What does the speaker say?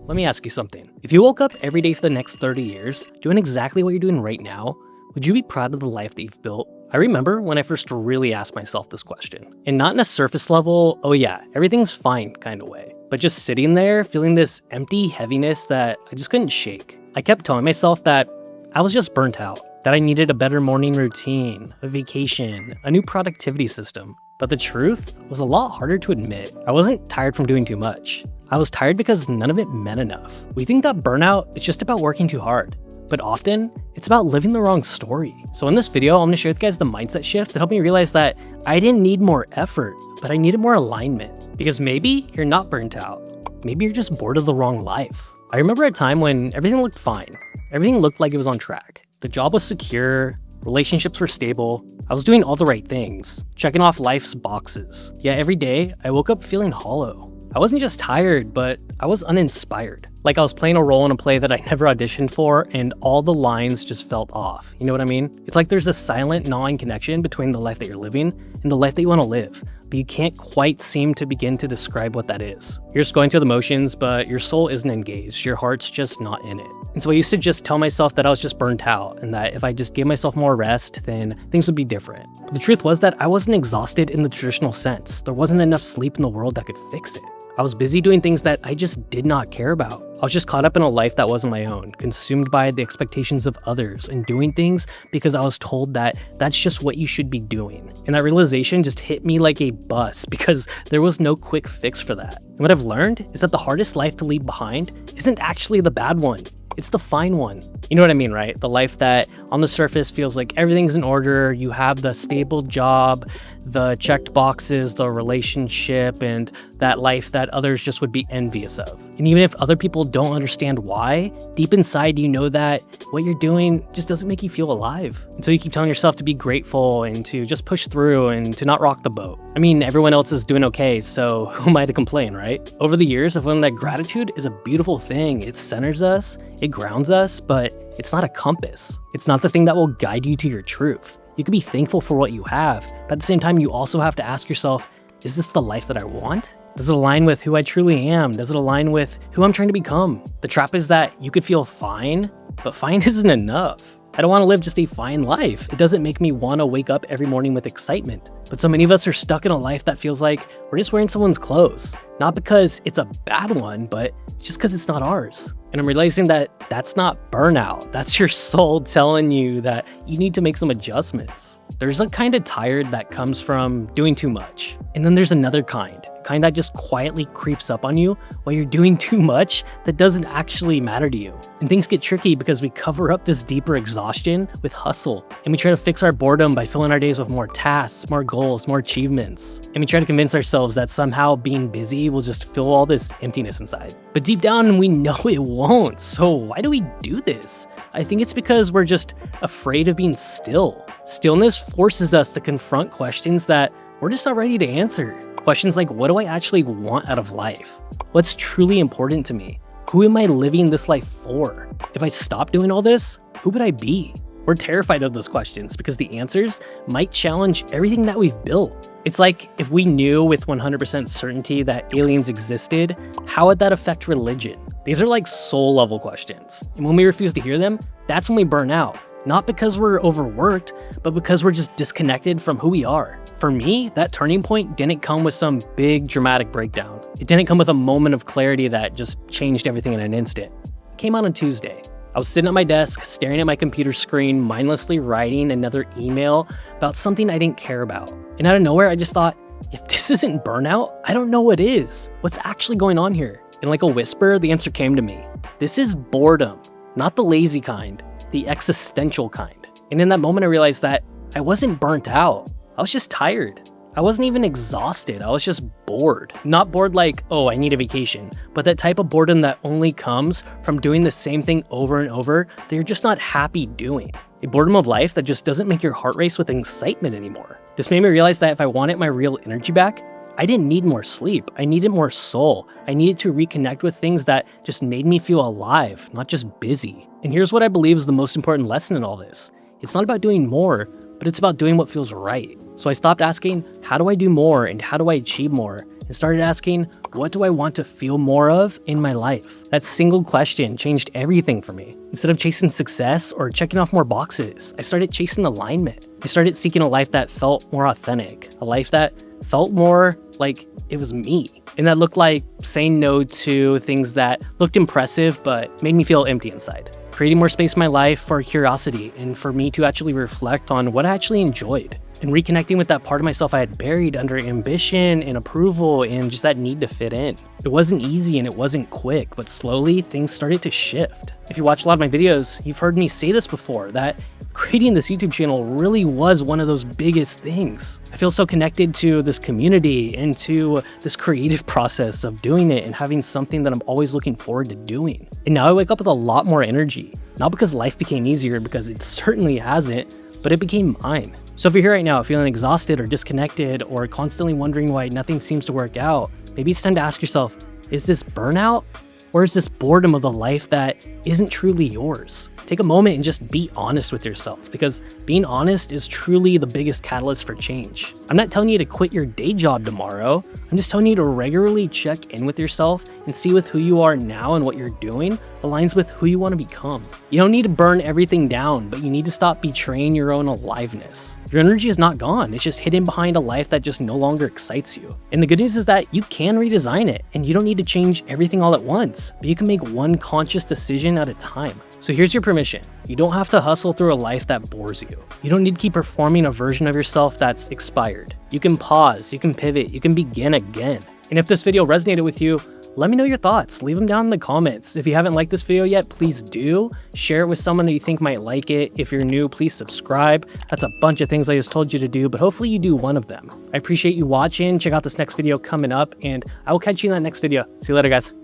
Let me ask you something. If you woke up every day for the next 30 years, doing exactly what you're doing right now, would you be proud of the life that you've built? I remember when I first really asked myself this question. And not in a surface level, oh yeah, everything's fine kind of way. But just sitting there, feeling this empty heaviness that I just couldn't shake. I kept telling myself that I was just burnt out, that I needed a better morning routine, a vacation, a new productivity system. But the truth was a lot harder to admit. I wasn't tired from doing too much. I was tired because none of it meant enough. We think that burnout is just about working too hard, but often it's about living the wrong story. So in this video, I'm gonna share with you guys the mindset shift that helped me realize that I didn't need more effort, but I needed more alignment. Because maybe you're not burnt out. Maybe you're just bored of the wrong life. I remember a time when everything looked fine. Everything looked like it was on track. The job was secure, relationships were stable, I was doing all the right things, checking off life's boxes. Yet every day, I woke up feeling hollow. I wasn't just tired, but I was uninspired. Like I was playing a role in a play that I never auditioned for, and all the lines just felt off. You know what I mean? It's like there's a silent, gnawing connection between the life that you're living and the life that you want to live, but you can't quite seem to begin to describe what that is. You're just going through the motions, but your soul isn't engaged. Your heart's just not in it. And so I used to just tell myself that I was just burnt out and that if I just gave myself more rest, then things would be different. But the truth was that I wasn't exhausted in the traditional sense. There wasn't enough sleep in the world that could fix it. I was busy doing things that I just did not care about. I was just caught up in a life that wasn't my own, consumed by the expectations of others and doing things because I was told that that's just what you should be doing. And that realization just hit me like a bus because there was no quick fix for that. And what I've learned is that the hardest life to leave behind isn't actually the bad one. It's the fine one. You know what I mean, right? The life that on the surface feels like everything's in order. You have the stable job, the checked boxes, the relationship, and that life that others just would be envious of. And even if other people don't understand why, deep inside you know that what you're doing just doesn't make you feel alive. And so you keep telling yourself to be grateful and to just push through and to not rock the boat. I mean, everyone else is doing okay, so who am I to complain, right? Over the years, I've learned that gratitude is a beautiful thing. It centers us, it grounds us, but it's not a compass. It's not the thing that will guide you to your truth. You can be thankful for what you have, but at the same time, you also have to ask yourself, is this the life that I want? Does it align with who I truly am? Does it align with who I'm trying to become? The trap is that you could feel fine, but fine isn't enough. I don't want to live just a fine life. It doesn't make me want to wake up every morning with excitement. But so many of us are stuck in a life that feels like we're just wearing someone's clothes. Not because it's a bad one, but just because it's not ours. And I'm realizing that that's not burnout. That's your soul telling you that you need to make some adjustments. There's a kind of tired that comes from doing too much. And then there's another kind that just quietly creeps up on you while you're doing too much that doesn't actually matter to you. And things get tricky because we cover up this deeper exhaustion with hustle. And we try to fix our boredom by filling our days with more tasks, more goals, more achievements. And we try to convince ourselves that somehow being busy will just fill all this emptiness inside. But deep down, we know it won't. So why do we do this? I think it's because we're just afraid of being still. Stillness forces us to confront questions that we're just not ready to answer. Questions like, what do I actually want out of life? What's truly important to me? Who am I living this life for? If I stop doing all this, who would I be? We're terrified of those questions because the answers might challenge everything that we've built. It's like if we knew with 100% certainty that aliens existed, how would that affect religion? These are like soul level questions. And when we refuse to hear them, that's when we burn out. Not because we're overworked, but because we're just disconnected from who we are. For me, that turning point didn't come with some big dramatic breakdown. It didn't come with a moment of clarity that just changed everything in an instant. It came out on Tuesday. I was sitting at my desk, staring at my computer screen, mindlessly writing another email about something I didn't care about. And out of nowhere, I just thought, if this isn't burnout, I don't know what is. What's actually going on here? And like a whisper, the answer came to me. This is boredom, not the lazy kind, the existential kind. And in that moment, I realized that I wasn't burnt out. I was just tired. I wasn't even exhausted. I was just bored. Not bored like, oh, I need a vacation, but that type of boredom that only comes from doing the same thing over and over that you're just not happy doing. A boredom of life that just doesn't make your heart race with excitement anymore. This made me realize that if I wanted my real energy back, I didn't need more sleep. I needed more soul. I needed to reconnect with things that just made me feel alive, not just busy. And here's what I believe is the most important lesson in all this. It's not about doing more, but it's about doing what feels right. So I stopped asking, how do I do more and how do I achieve more? and started asking, what do I want to feel more of in my life? That single question changed everything for me. Instead of chasing success or checking off more boxes, I started chasing alignment. I started seeking a life that felt more authentic, a life that felt more like it was me. And that looked like saying no to things that looked impressive but made me feel empty inside. Creating more space in my life for curiosity and for me to actually reflect on what I actually enjoyed. And reconnecting with that part of myself I had buried under ambition and approval and just that need to fit in. It wasn't easy and it wasn't quick, but slowly things started to shift. If you watch a lot of my videos, you've heard me say this before, that creating this YouTube channel really was one of those biggest things. I feel so connected to this community and to this creative process of doing it and having something that I'm always looking forward to doing. And now I wake up with a lot more energy, not because life became easier, because it certainly hasn't, but it became mine. So if you're here right now feeling exhausted or disconnected or constantly wondering why nothing seems to work out, maybe it's time to ask yourself, is this burnout or is this boredom of the life that isn't truly yours? Take a moment and just be honest with yourself, because being honest is truly the biggest catalyst for change. I'm not telling you to quit your day job tomorrow. I'm just telling you to regularly check in with yourself and see with who you are now and what you're doing aligns with who you want to become. You don't need to burn everything down, but you need to stop betraying your own aliveness. Your energy is not gone. It's just hidden behind a life that just no longer excites you. And the good news is that you can redesign it, and you don't need to change everything all at once, but you can make one conscious decision at a time. So here's your permission. You don't have to hustle through a life that bores you. You don't need to keep performing a version of yourself that's expired. You can pause, you can pivot, you can begin again. And if this video resonated with you, let me know your thoughts. Leave them down in the comments. If you haven't liked this video yet, please do. Share it with someone that you think might like it. If you're new, please subscribe. That's a bunch of things I just told you to do, but hopefully you do one of them. I appreciate you watching. Check out this next video coming up, and I will catch you in that next video. See you later, guys.